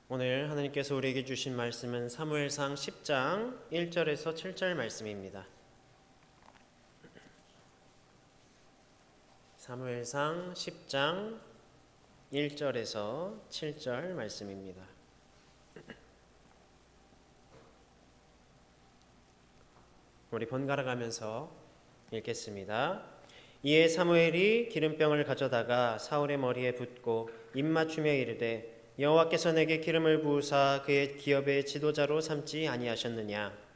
오늘 하나님께서 우리에게 주신 말씀은 사무엘상 10장 1절에서 7절 말씀입니다. 사무엘상 10장 1절에서 7절 말씀입니다. 우리 번갈아 가면서 읽겠습니다. 이에 사무엘이 기름병을 가져다가 사울의 머리에 붓고 입 맞추며 이르되 여호와께서 내게 기름을 부으사 그의 기업의 지도자로 삼지 아니하셨느냐.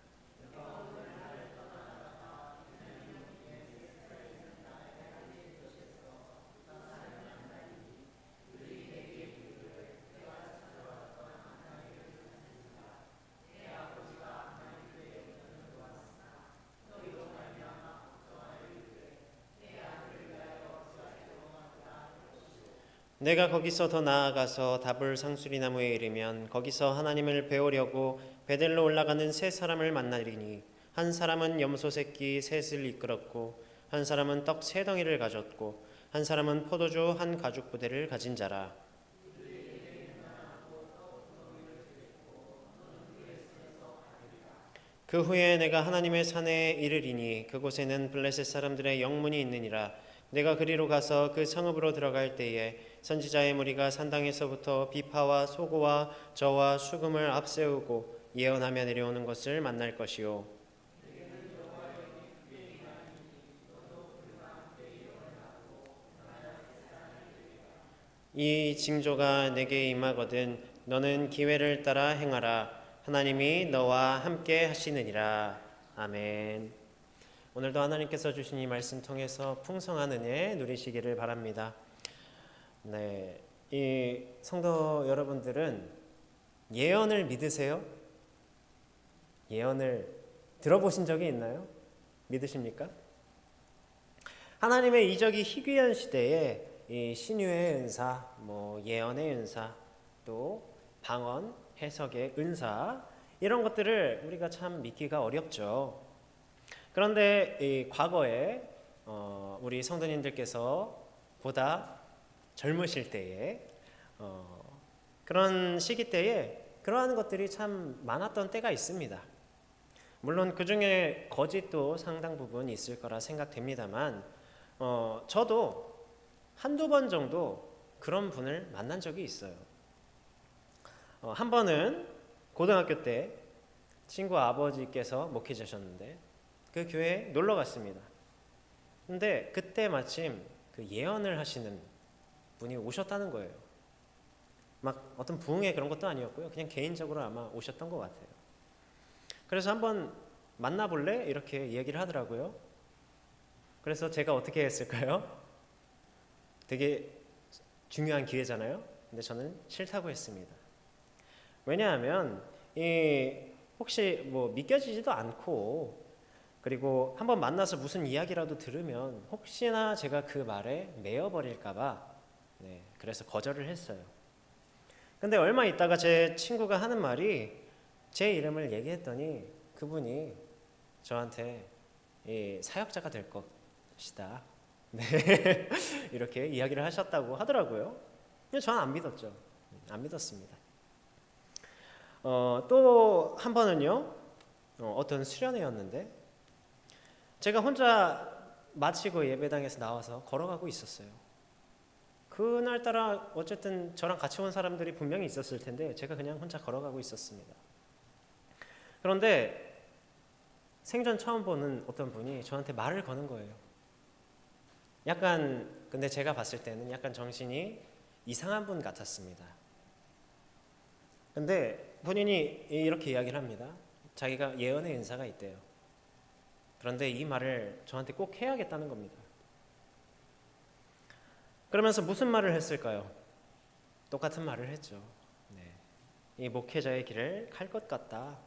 내가 거기서 더 나아가서 다불 상수리 나무에 이르면 거기서 하나님을 배우려고 베델로 올라가는 세 사람을 만나리니 한 사람은 염소 새끼 셋을 이끌었고 한 사람은 떡 세 덩이를 가졌고 한 사람은 포도주 한 가죽 부대를 가진 자라. 그 후에 내가 하나님의 산에 이르리니 그곳에는 블레셋 사람들의 영문이 있느니라. 내가 그리로 가서 그 성읍으로 들어갈 때에 선지자의 무리가 산당에서부터 비파와 소고와 저와 수금을 앞세우고 예언하며 내려오는 것을 만날 것이요. 이 징조가 내게 임하거든 너는 기회를 따라 행하라. 하나님이 너와 함께 하시느니라. 아멘. 오늘도 하나님께서 주신 이 말씀 통해서 풍성한 은혜 누리시기를 바랍니다. 네, 이 성도 여러분들은 예언을 믿으세요? 예언을 들어보신 적이 있나요? 믿으십니까? 하나님의 이적이 희귀한 시대에 이 신유의 은사, 예언의 은사, 또 방언, 해석의 은사 이런 것들을 우리가 참 믿기가 어렵죠. 그런데 이 과거에 우리 성도님들께서 보다 젊으실 때에 그런 시기 때에 그러한 것들이 참 많았던 때가 있습니다. 물론 그 중에 거짓도 상당 부분 있을 거라 생각됩니다만 저도 한두 번 정도 그런 분을 만난 적이 있어요. 한 번은 고등학교 때 친구 아버지께서 목회자셨는데 그 교회에 놀러 갔습니다. 근데 그때 마침 그 예언을 하시는 분이 오셨다는 거예요. 막 어떤 부흥회 그런 것도 아니었고요. 그냥 개인적으로 아마 오셨던 것 같아요. 그래서 한번 만나볼래? 이렇게 얘기를 하더라고요. 그래서 제가 어떻게 했을까요? 되게 중요한 기회잖아요. 근데 저는 싫다고 했습니다. 왜냐하면 혹시 믿겨지지도 않고 그리고 한번 만나서 무슨 이야기라도 들으면 혹시나 제가 그 말에 매여버릴까봐 그래서 거절을 했어요. 근데 얼마 있다가 제 친구가 하는 말이 제 이름을 얘기했더니 그분이 저한테 사역자가 될 것이다. 네. 이렇게 이야기를 하셨다고 하더라고요. 근데 저는 안 믿었죠. 안 믿었습니다. 또 한 번은요. 어떤 수련회였는데 제가 혼자 마치고 예배당에서 나와서 걸어가고 있었어요. 그날따라 어쨌든 저랑 같이 온 사람들이 분명히 있었을 텐데 제가 그냥 혼자 걸어가고 있었습니다. 그런데 생전 처음 보는 어떤 분이 저한테 말을 거는 거예요. 근데 제가 봤을 때는 약간 정신이 이상한 분 같았습니다. 근데 본인이 이렇게 이야기를 합니다. 자기가 예언의 은사가 있대요. 그런데 이 말을 저한테 꼭 해야겠다는 겁니다. 그러면서 무슨 말을 했을까요? 똑같은 말을 했죠. 이 목회자의 길을 갈 것 같다.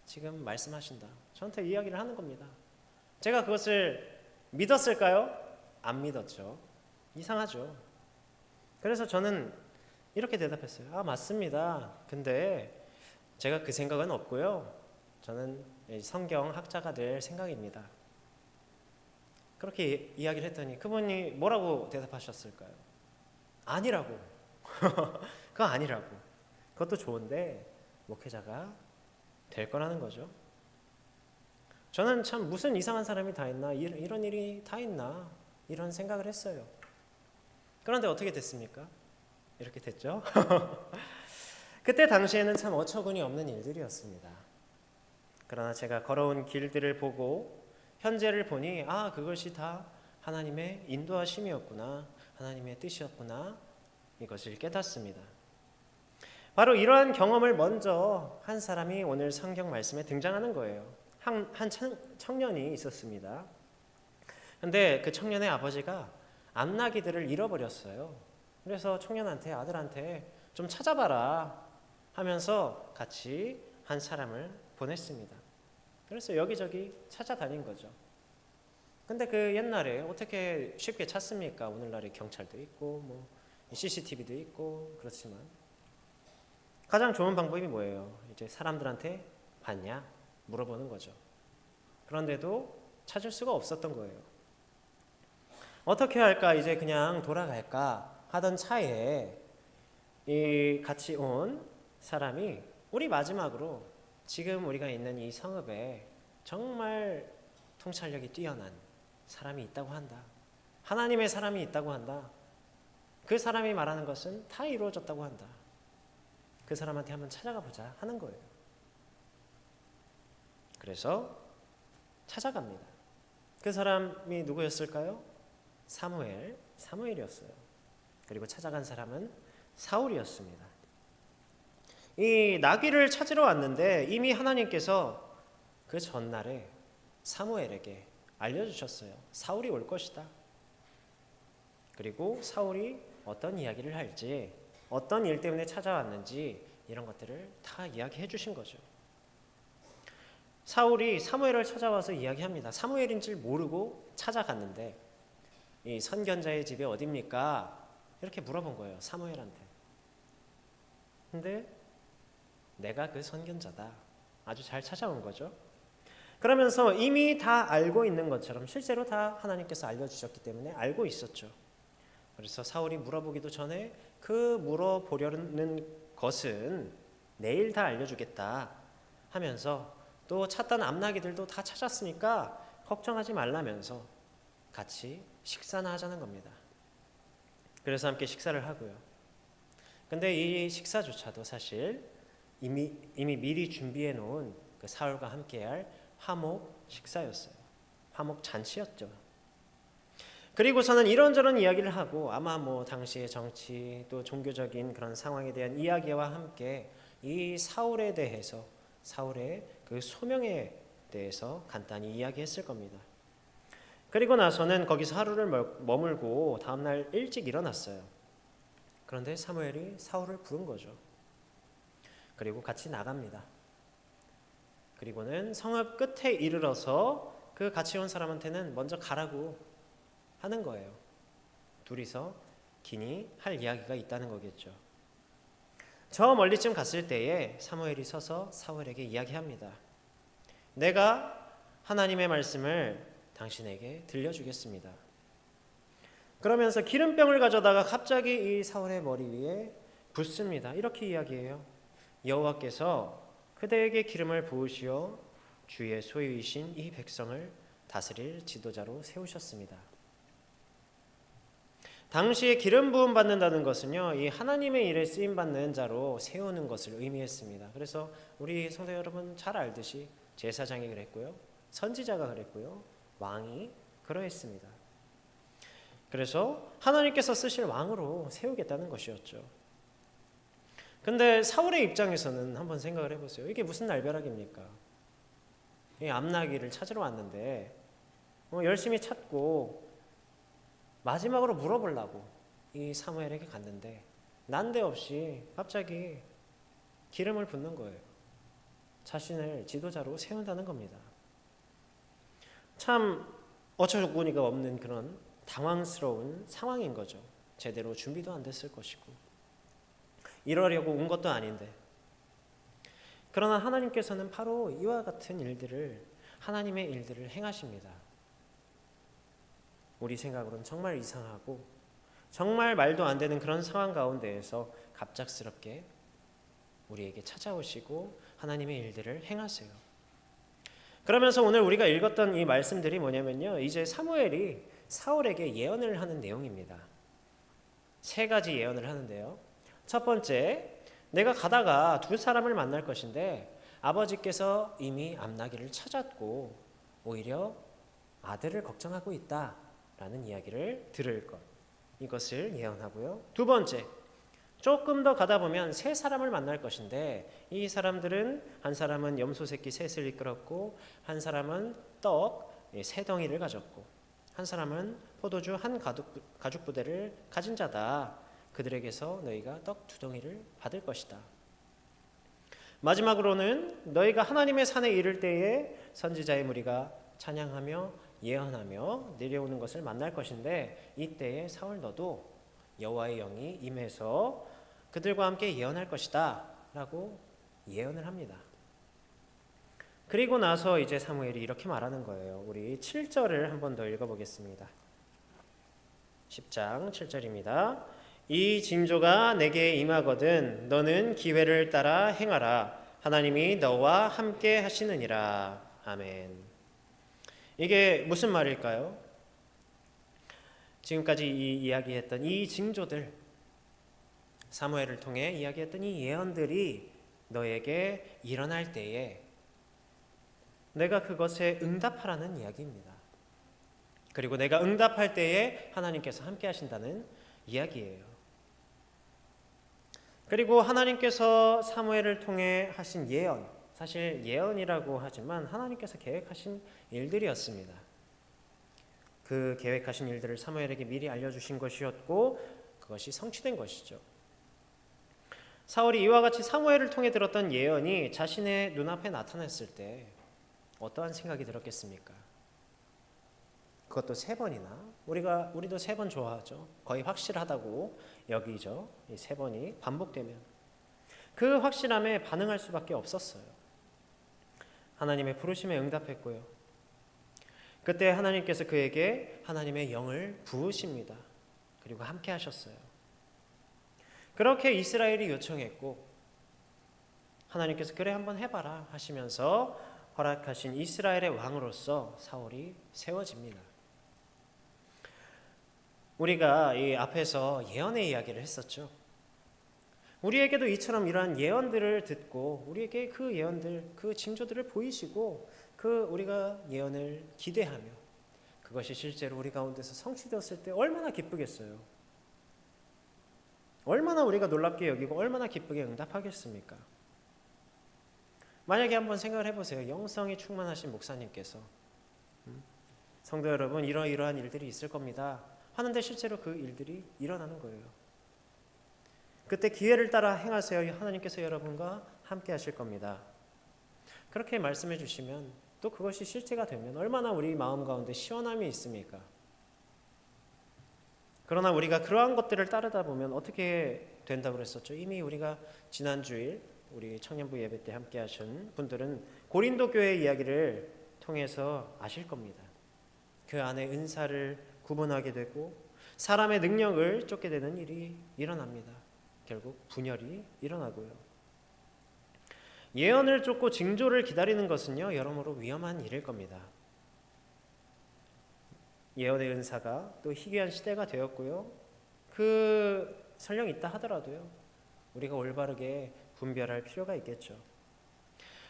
지금 말씀하신다. 저한테 이야기를 하는 겁니다. 제가 그것을 믿었을까요? 안 믿었죠. 이상하죠. 그래서 저는 이렇게 대답했어요. 맞습니다. 근데 제가 그 생각은 없고요. 저는 성경 학자가 될 생각입니다. 그렇게 이야기를 했더니 그분이 뭐라고 대답하셨을까요? 아니라고. 그거 아니라고. 그것도 좋은데 목회자가 될 거라는 거죠. 저는 참 무슨 이상한 사람이 다 있나, 이런 일이 다 있나, 이런 생각을 했어요. 그런데 어떻게 됐습니까? 이렇게 됐죠. 그때 당시에는 참 어처구니 없는 일들이었습니다. 그러나 제가 걸어온 길들을 보고 현재를 보니 그것이 다 하나님의 인도하심이었구나, 하나님의 뜻이었구나, 이것을 깨닫습니다. 바로 이러한 경험을 먼저 한 사람이 오늘 성경 말씀에 등장하는 거예요. 한 청년이 있었습니다. 근데 그 청년의 아버지가 암나기들을 잃어버렸어요. 그래서 청년한테, 아들한테 좀 찾아봐라 하면서 같이 한 사람을 보냈습니다. 그래서 여기저기 찾아다닌 거죠. 근데 그 옛날에 어떻게 쉽게 찾습니까? 오늘날에 경찰도 있고 뭐 CCTV도 있고 그렇지만 가장 좋은 방법이 뭐예요? 이제 사람들한테 봤냐? 물어보는 거죠. 그런데도 찾을 수가 없었던 거예요. 어떻게 할까? 이제 그냥 돌아갈까 하던 차에 이 같이 온 사람이 우리 마지막으로 지금 우리가 있는 이 성읍에 정말 통찰력이 뛰어난 사람이 있다고 한다. 하나님의 사람이 있다고 한다. 그 사람이 말하는 것은 다 이루어졌다고 한다. 그 사람한테 한번 찾아가 보자 하는 거예요. 그래서 찾아갑니다. 그 사람이 누구였을까요? 사무엘이었어요. 그리고 찾아간 사람은 사울이었습니다. 이 나귀를 찾으러 왔는데 이미 하나님께서 그 전날에 사무엘에게 알려주셨어요. 사울이 올 것이다. 그리고 사울이 어떤 이야기를 할지, 어떤 일 때문에 찾아왔는지 이런 것들을 다 이야기해 주신 거죠. 사울이 사무엘을 찾아와서 이야기합니다. 사무엘인 줄 모르고 찾아갔는데 이 선견자의 집이 어딥니까? 이렇게 물어본 거예요. 사무엘한테. 근데 내가 그 선견자다. 아주 잘 찾아온 거죠. 그러면서 이미 다 알고 있는 것처럼 실제로 다 하나님께서 알려주셨기 때문에 알고 있었죠. 그래서 사울이 물어보기도 전에 그 물어보려는 것은 내일 다 알려주겠다 하면서 또 찾던 암나기들도 다 찾았으니까 걱정하지 말라면서 같이 식사나 하자는 겁니다. 그래서 함께 식사를 하고요. 근데 이 식사조차도 사실 이미 미리 준비해 놓은 그 사울과 함께할 화목 식사였어요. 화목 잔치였죠. 그리고서는 이런저런 이야기를 하고 아마 뭐 당시의 정치 또 종교적인 그런 상황에 대한 이야기와 함께 이 사울에 대해서, 사울의 그 소명에 대해서 간단히 이야기했을 겁니다. 그리고 나서는 거기서 하루를 머물고 다음날 일찍 일어났어요. 그런데 사무엘이 사울을 부른 거죠. 그리고 같이 나갑니다. 그리고는 성읍 끝에 이르러서 그 같이 온 사람한테는 먼저 가라고 하는 거예요. 둘이서 긴히 할 이야기가 있다는 거겠죠. 저 멀리쯤 갔을 때에 사무엘이 서서 사울에게 이야기합니다. 내가 하나님의 말씀을 당신에게 들려주겠습니다. 그러면서 기름병을 가져다가 갑자기 이 사울의 머리 위에 붓습니다. 이렇게 이야기해요. 여호와께서 그대에게 기름을 부으시어 주의 소유이신 이 백성을 다스릴 지도자로 세우셨습니다. 당시에 기름 부음 받는다는 것은요, 이 하나님의 일에 쓰임 받는 자로 세우는 것을 의미했습니다. 그래서 우리 성도 여러분 잘 알듯이 제사장이 그랬고요, 선지자가 그랬고요, 왕이 그러했습니다. 그래서 하나님께서 쓰실 왕으로 세우겠다는 것이었죠. 근데 사울의 입장에서는 한번 생각을 해보세요. 이게 무슨 날벼락입니까? 이 암나기를 찾으러 왔는데 열심히 찾고 마지막으로 물어보려고 이 사무엘에게 갔는데 난데없이 갑자기 기름을 붓는 거예요. 자신을 지도자로 세운다는 겁니다. 참 어처구니가 없는 그런 당황스러운 상황인 거죠. 제대로 준비도 안 됐을 것이고 이러려고 온 것도 아닌데. 그러나 하나님께서는 바로 이와 같은 일들을, 하나님의 일들을 행하십니다. 우리 생각으로는 정말 이상하고 정말 말도 안 되는 그런 상황 가운데에서 갑작스럽게 우리에게 찾아오시고 하나님의 일들을 행하세요. 그러면서 오늘 우리가 읽었던 이 말씀들이 뭐냐면요, 이제 사무엘이 사울에게 예언을 하는 내용입니다. 세 가지 예언을 하는데요. 첫 번째, 내가 가다가 두 사람을 만날 것인데 아버지께서 이미 암나기를 찾았고 오히려 아들을 걱정하고 있다라는 이야기를 들을 것, 이것을 예언하고요. 두 번째, 조금 더 가다 보면 세 사람을 만날 것인데 이 사람들은 한 사람은 염소 새끼 셋을 이끌었고 한 사람은 떡 세 덩이를 가졌고 한 사람은 포도주 한 가죽 부대를 가진 자다. 그들에게서 너희가 떡 두 덩이를 받을 것이다. 마지막으로는 너희가 하나님의 산에 이를 때에 선지자의 무리가 찬양하며 예언하며 내려오는 것을 만날 것인데 이때에 사울 너도 여호와의 영이 임해서 그들과 함께 예언할 것이다 라고 예언을 합니다. 그리고 나서 이제 사무엘이 이렇게 말하는 거예요. 우리 7절을 한 번 더 읽어보겠습니다. 10장 7절입니다. 이 징조가 내게 임하거든 너는 기회를 따라 행하라. 하나님이 너와 함께 하시느니라. 아멘. 이게 무슨 말일까요? 지금까지 이야기했던 이 징조들, 사무엘을 통해 이야기했던 이 예언들이 너에게 일어날 때에 내가 그것에 응답하라는 이야기입니다. 그리고 내가 응답할 때에 하나님께서 함께 하신다는 이야기예요. 그리고 하나님께서 사무엘을 통해 하신 예언, 사실 예언이라고 하지만 하나님께서 계획하신 일들이었습니다. 그 계획하신 일들을 사무엘에게 미리 알려주신 것이었고 그것이 성취된 것이죠. 사울이 이와 같이 사무엘을 통해 들었던 예언이 자신의 눈앞에 나타났을 때 어떠한 생각이 들었겠습니까? 그것도 세 번이나, 우리도 세 번 좋아하죠. 거의 확실하다고 여기죠. 이 세 번이 반복되면 그 확실함에 반응할 수밖에 없었어요. 하나님의 부르심에 응답했고요. 그때 하나님께서 그에게 하나님의 영을 부으십니다. 그리고 함께 하셨어요. 그렇게 이스라엘이 요청했고 하나님께서 그래 한번 해봐라 하시면서 허락하신 이스라엘의 왕으로서 사울이 세워집니다. 우리가 이 앞에서 예언의 이야기를 했었죠. 우리에게도 이처럼 이러한 예언들을 듣고 우리에게 그 예언들, 그 징조들을 보이시고 우리가 예언을 기대하며 그것이 실제로 우리 가운데서 성취되었을 때 얼마나 기쁘겠어요. 얼마나 우리가 놀랍게 여기고 얼마나 기쁘게 응답하겠습니까? 만약에 한번 생각을 해보세요. 영성이 충만하신 목사님께서 성도 여러분 이러이러한 일들이 있을 겁니다 하는데 실제로 그 일들이 일어나는 거예요. 그때 기회를 따라 행하세요. 하나님께서 여러분과 함께 하실 겁니다. 그렇게 말씀해 주시면 또 그것이 실제가 되면 얼마나 우리 마음 가운데 시원함이 있습니까? 그러나 우리가 그러한 것들을 따르다 보면 어떻게 된다고 그랬었죠? 이미 우리가 지난 주일 우리 청년부 예배 때 함께 하신 분들은 고린도 교회 이야기를 통해서 아실 겁니다. 그 안에 은사를 구분하게 되고 사람의 능력을 쫓게 되는 일이 일어납니다. 결국 분열이 일어나고요. 예언을 쫓고 징조를 기다리는 것은요, 여러모로 위험한 일일 겁니다. 예언의 은사가 또 희귀한 시대가 되었고요. 설령 있다 하더라도요, 우리가 올바르게 분별할 필요가 있겠죠.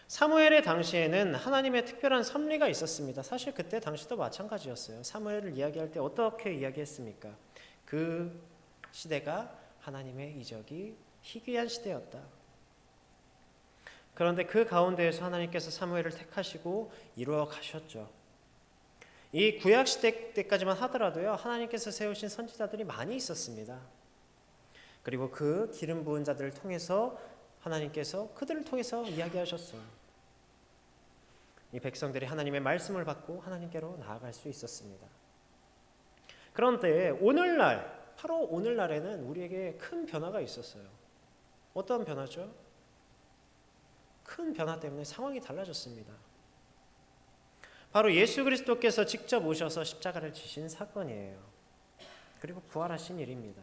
사무엘의 당시에는 하나님의 특별한 섭리가 있었습니다. 사실 그때 당시도 마찬가지였어요. 사무엘을 이야기할 때 어떻게 이야기했습니까? 그 시대가 하나님의 이적이 희귀한 시대였다. 그런데 그 가운데에서 하나님께서 사무엘을 택하시고 이루어 가셨죠. 이 구약 시대 때까지만 하더라도요, 하나님께서 세우신 선지자들이 많이 있었습니다. 그리고 그 기름 부은 자들을 통해서 하나님께서 그들을 통해서 이야기하셨어요. 이 백성들이 하나님의 말씀을 받고 하나님께로 나아갈 수 있었습니다. 그런데 오늘날, 바로 오늘날에는 우리에게 큰 변화가 있었어요. 어떤 변화죠? 큰 변화 때문에 상황이 달라졌습니다. 바로 예수 그리스도께서 직접 오셔서 십자가를 지신 사건이에요. 그리고 부활하신 일입니다.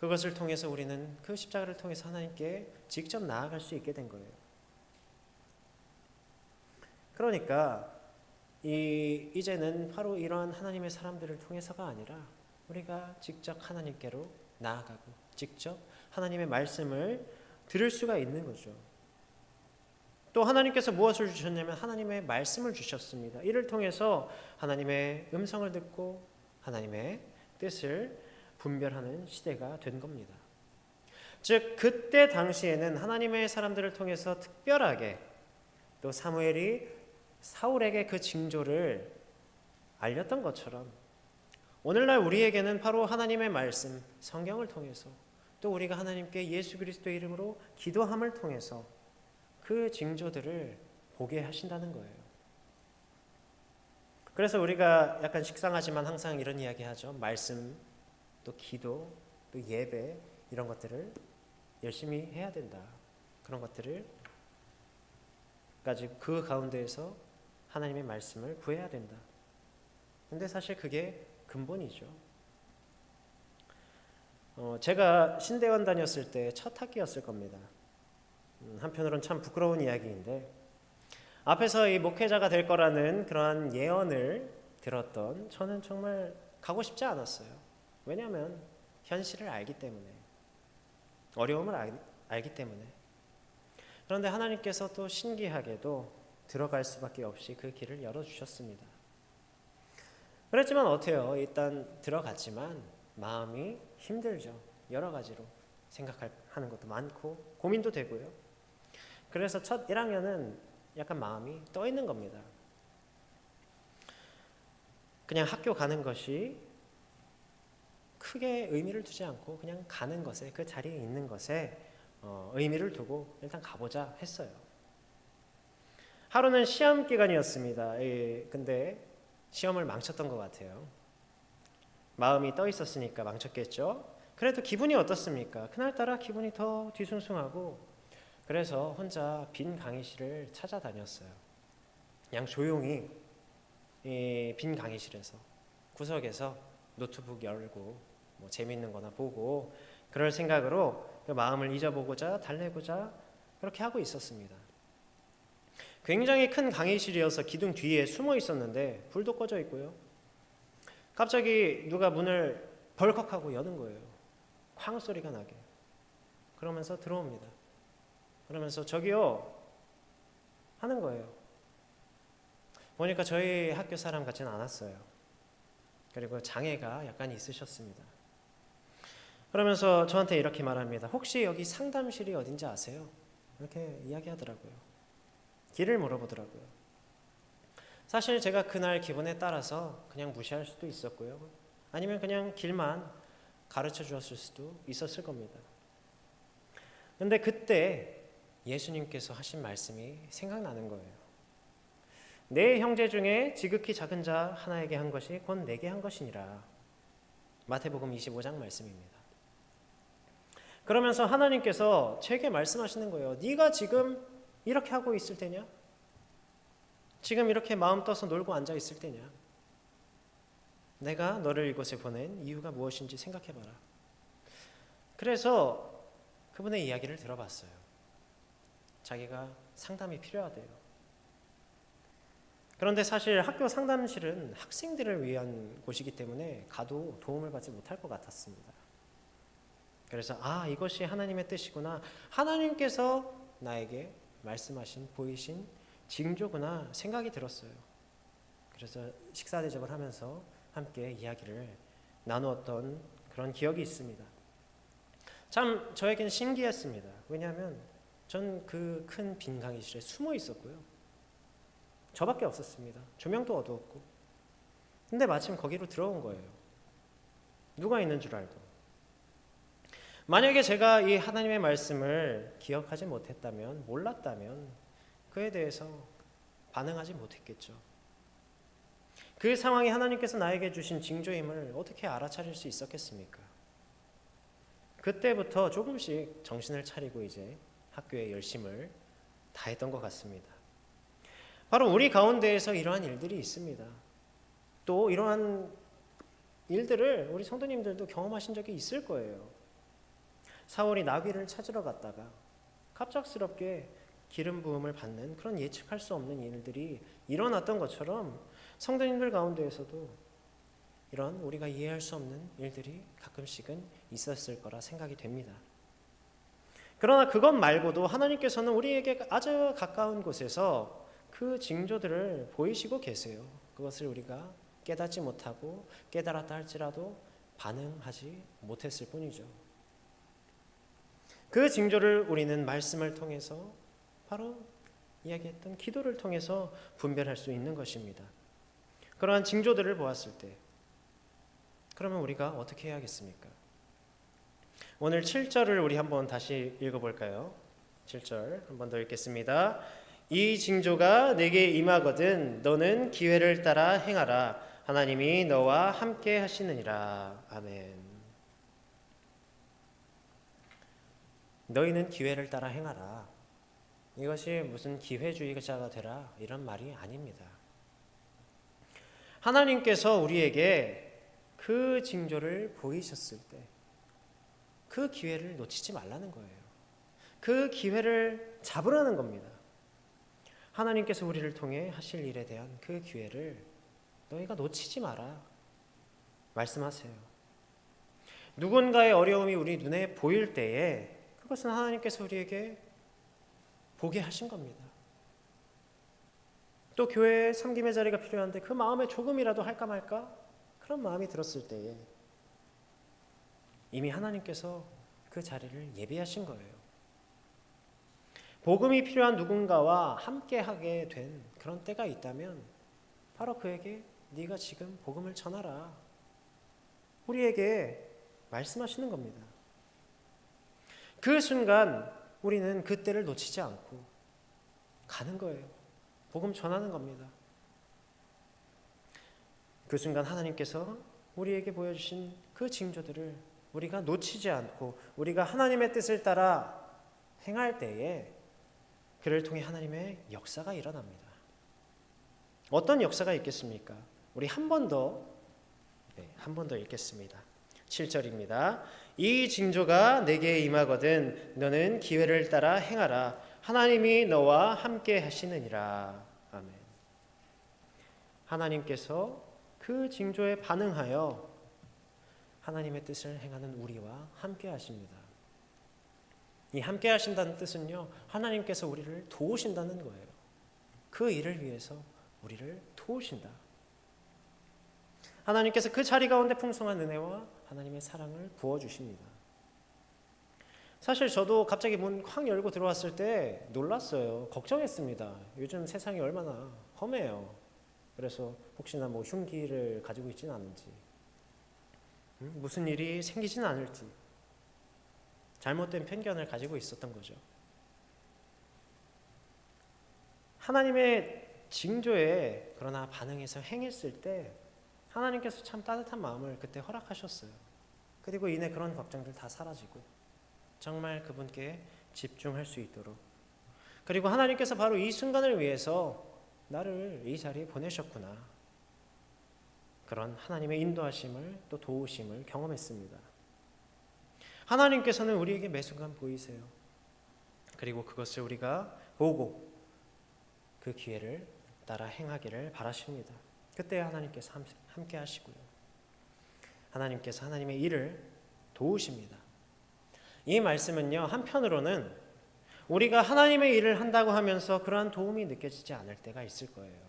그것을 통해서 우리는 그 십자가를 통해서 하나님께 직접 나아갈 수 있게 된 거예요. 그러니까 이제는 바로 이러한 하나님의 사람들을 통해서가 아니라 우리가 직접 하나님께로 나아가고 직접 하나님의 말씀을 들을 수가 있는 거죠. 또 하나님께서 무엇을 주셨냐면 하나님의 말씀을 주셨습니다. 이를 통해서 하나님의 음성을 듣고 하나님의 뜻을 분별하는 시대가 된 겁니다. 즉 그때 당시에는 하나님의 사람들을 통해서 특별하게 또 사무엘이 사울에게 그 징조를 알렸던 것처럼 오늘날 우리에게는 바로 하나님의 말씀, 성경을 통해서 또 우리가 하나님께 예수 그리스도의 이름으로 기도함을 통해서 그 징조들을 보게 하신다는 거예요. 그래서 우리가 약간 식상하지만 항상 이런 이야기 하죠. 말씀, 또 기도, 또 예배 이런 것들을 열심히 해야 된다. 그런 것들을 까지 그 가운데에서 하나님의 말씀을 구해야 된다. 근데 사실 그게 근본이죠. 제가 신대원 다녔을 때 첫 학기였을 겁니다. 한편으로는 참 부끄러운 이야기인데 앞에서 이 목회자가 될 거라는 그러한 예언을 들었던 저는 정말 가고 싶지 않았어요. 왜냐하면 현실을 알기 때문에 어려움을 알기 때문에. 그런데 하나님께서 또 신기하게도 들어갈 수밖에 없이 그 길을 열어주셨습니다. 그렇지만 어때요? 일단 들어갔지만 마음이 힘들죠. 여러 가지로 생각하는 것도 많고 고민도 되고요. 그래서 첫 1학년은 약간 마음이 떠 있는 겁니다. 그냥 학교 가는 것이 크게 의미를 두지 않고 그냥 가는 것에 그 자리에 있는 것에 의미를 두고 일단 가보자 했어요. 하루는 시험 기간이었습니다. 근데 시험을 망쳤던 것 같아요. 마음이 떠 있었으니까 망쳤겠죠. 그래도 기분이 어떻습니까? 그날따라 기분이 더 뒤숭숭하고 그래서 혼자 빈 강의실을 찾아다녔어요. 그냥 조용히 빈 강의실에서 구석에서 노트북 열고 뭐 재미있는 거나 보고 그럴 생각으로 그 마음을 잊어보고자 달래고자 그렇게 하고 있었습니다. 굉장히 큰 강의실이어서 기둥 뒤에 숨어 있었는데 불도 꺼져 있고요. 갑자기 누가 문을 벌컥하고 여는 거예요. 쾅 소리가 나게. 그러면서 들어옵니다. 그러면서 저기요 하는 거예요. 보니까 저희 학교 사람 같지는 않았어요. 그리고 장애가 약간 있으셨습니다. 그러면서 저한테 이렇게 말합니다. 혹시 여기 상담실이 어딘지 아세요? 이렇게 이야기하더라고요. 길을 물어보더라고요. 사실 제가 그날 기분에 따라서 그냥 무시할 수도 있었고요. 아니면 그냥 길만 가르쳐 주었을 수도 있었을 겁니다. 근데 그때 예수님께서 하신 말씀이 생각나는 거예요. 내 형제 중에 지극히 작은 자 하나에게 한 것이 곧 내게 한 것이니라. 마태복음 25장 말씀입니다. 그러면서 하나님께서 제게 말씀하시는 거예요. 네가 지금 이렇게 하고 있을 때냐? 지금 이렇게 마음 떠서 놀고 앉아 있을 때냐? 내가 너를 이곳에 보낸 이유가 무엇인지 생각해봐라. 그래서 그분의 이야기를 들어봤어요. 자기가 상담이 필요하대요. 그런데 사실 학교 상담실은 학생들을 위한 곳이기 때문에 가도 도움을 받지 못할 것 같았습니다. 그래서 이것이 하나님의 뜻이구나. 하나님께서 나에게 말씀하신 보이신 징조구나 생각이 들었어요. 그래서 식사 대접을 하면서 함께 이야기를 나누었던 그런 기억이 있습니다. 참 저에겐 신기했습니다. 왜냐하면 전 그 큰 빈 강의실에 숨어 있었고요. 저밖에 없었습니다. 조명도 어두웠고. 근데 마침 거기로 들어온 거예요. 누가 있는 줄 알고. 만약에 제가 이 하나님의 말씀을 기억하지 못했다면, 몰랐다면 그에 대해서 반응하지 못했겠죠. 그 상황이 하나님께서 나에게 주신 징조임을 어떻게 알아차릴 수 있었겠습니까? 그때부터 조금씩 정신을 차리고 이제 학교에 열심을 다했던 것 같습니다. 바로 우리 가운데에서 이러한 일들이 있습니다. 또 이러한 일들을 우리 성도님들도 경험하신 적이 있을 거예요. 사울이 나귀를 찾으러 갔다가 갑작스럽게 기름 부음을 받는 그런 예측할 수 없는 일들이 일어났던 것처럼 성도님들 가운데에서도 이런 우리가 이해할 수 없는 일들이 가끔씩은 있었을 거라 생각이 됩니다. 그러나 그것 말고도 하나님께서는 우리에게 아주 가까운 곳에서 그 징조들을 보이시고 계세요. 그것을 우리가 깨닫지 못하고 깨달았다 할지라도 반응하지 못했을 뿐이죠. 그 징조를 우리는 말씀을 통해서 바로 이야기했던 기도를 통해서 분별할 수 있는 것입니다. 그러한 징조들을 보았을 때 그러면 우리가 어떻게 해야겠습니까? 오늘 7절을 우리 한번 다시 읽어볼까요? 7절 한번 더 읽겠습니다. 이 징조가 내게 임하거든 너는 기회를 따라 행하라. 하나님이 너와 함께 하시느니라. 아멘. 너희는 기회를 따라 행하라. 이것이 무슨 기회주의자가 되라 이런 말이 아닙니다. 하나님께서 우리에게 그 징조를 보이셨을 때 그 기회를 놓치지 말라는 거예요. 그 기회를 잡으라는 겁니다. 하나님께서 우리를 통해 하실 일에 대한 그 기회를 너희가 놓치지 마라 말씀하세요. 누군가의 어려움이 우리 눈에 보일 때에 그것은 하나님께서 우리에게 보게 하신 겁니다. 또 교회에 섬김의 자리가 필요한데 그 마음에 조금이라도 할까 말까 그런 마음이 들었을 때에 이미 하나님께서 그 자리를 예비하신 거예요. 복음이 필요한 누군가와 함께하게 된 그런 때가 있다면 바로 그에게 네가 지금 복음을 전하라. 우리에게 말씀하시는 겁니다. 그 순간 우리는 그 때를 놓치지 않고 가는 거예요. 복음 전하는 겁니다. 그 순간 하나님께서 우리에게 보여주신 그 징조들을 우리가 놓치지 않고 우리가 하나님의 뜻을 따라 행할 때에 그를 통해 하나님의 역사가 일어납니다. 어떤 역사가 있겠습니까? 우리 한 번 더 읽겠습니다. 7절입니다. 이 징조가 내게 임하거든 너는 기회를 따라 행하라. 하나님이 너와 함께 하시느니라. 아멘. 하나님께서 그 징조에 반응하여 하나님의 뜻을 행하는 우리와 함께 하십니다. 이 함께 하신다는 뜻은요, 하나님께서 우리를 도우신다는 거예요. 그 일을 위해서 우리를 도우신다. 하나님께서 그 자리 가운데 풍성한 은혜와 하나님의 사랑을 부어주십니다. 사실 저도 갑자기 문 확 열고 들어왔을 때 놀랐어요. 걱정했습니다. 요즘 세상이 얼마나 험해요. 그래서 혹시나 흉기를 가지고 있지는 않은지, 무슨 일이 생기지는 않을지 잘못된 편견을 가지고 있었던 거죠. 하나님의 징조에 그러나 반응해서 행했을 때 하나님께서 참 따뜻한 마음을 그때 허락하셨어요. 그리고 이내 그런 걱정들 다 사라지고 정말 그분께 집중할 수 있도록, 그리고 하나님께서 바로 이 순간을 위해서 나를 이 자리에 보내셨구나, 그런 하나님의 인도하심을 또 도우심을 경험했습니다. 하나님께서는 우리에게 매 순간 보이세요. 그리고 그것을 우리가 보고 그 기회를 따라 행하기를 바라십니다. 그때 하나님께서 함께 하시고요. 하나님께서 하나님의 일을 도우십니다. 이 말씀은요, 한편으로는 우리가 하나님의 일을 한다고 하면서 그러한 도움이 느껴지지 않을 때가 있을 거예요.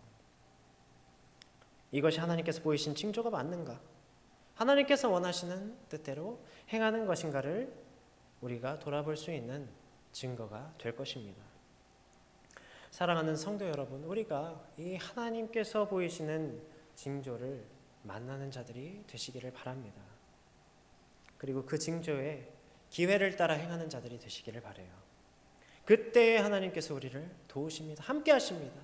이것이 하나님께서 보이신 징조가 맞는가? 하나님께서 원하시는 뜻대로 행하는 것인가를 우리가 돌아볼 수 있는 증거가 될 것입니다. 사랑하는 성도 여러분, 우리가 이 하나님께서 보이시는 징조를 만나는 자들이 되시기를 바랍니다. 그리고 그 징조에 기회를 따라 행하는 자들이 되시기를 바라요. 그때 하나님께서 우리를 도우십니다. 함께 하십니다.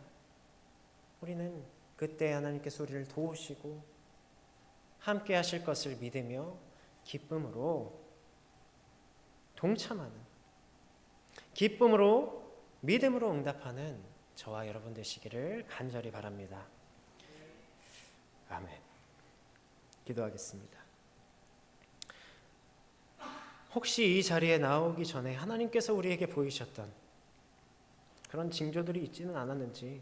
우리는 그때 하나님께서 우리를 도우시고 함께 하실 것을 믿으며 기쁨으로 동참하는, 기쁨으로 믿음으로 응답하는 저와 여러분 되시기를 간절히 바랍니다. 아멘. 기도하겠습니다. 혹시 이 자리에 나오기 전에 하나님께서 우리에게 보이셨던 그런 징조들이 있지는 않았는지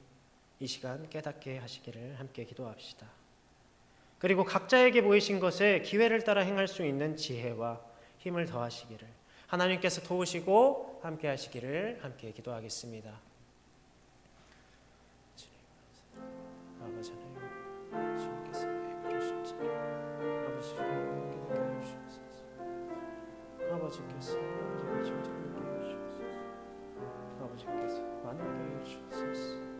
이 시간 깨닫게 하시기를 함께 기도합시다. 그리고 각자에게 보이신 것에 기회를 따라 행할 수 있는 지혜와 힘을 더하시기를 하나님께서 도우시고 함께 하시기를 함께 기도하겠습니다. 아버지 하나님, 주님께서 베푸신 자리 아버지를 깨닫게 하시옵소서. 아버지께서 아버지의 칭찬을 깨 주옵소서. 아버지께서 만나게 해 주옵소서.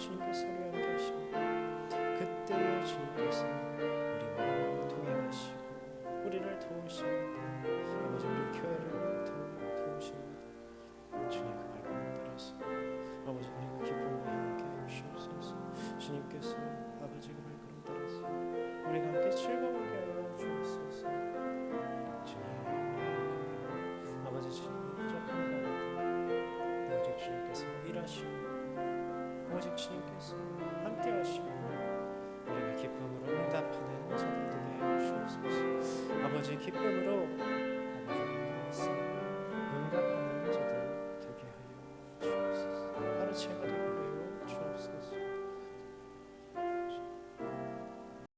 주님께서 우리와 함께 하시고 그때에 주님께서 우리와 동행하시고 우리를 도우십니다. 아버지 우리 교회를 도우십니다. 주님 그 말씀을 따라서 아버지 우리가 기쁨과 함께 하시옵소서. 주님께서 아버지 그 말씀 따라서 우리가 함께 즐거우게 하여 주옵소서. 주님 아버지 주님이 부족한 가운데 오직 주님께서 일하시고 오직 주님께서 함께 하시고 우리가 기쁨으로 응답하는 자들 되게 하여 주옵소서. 아버지 기쁨으로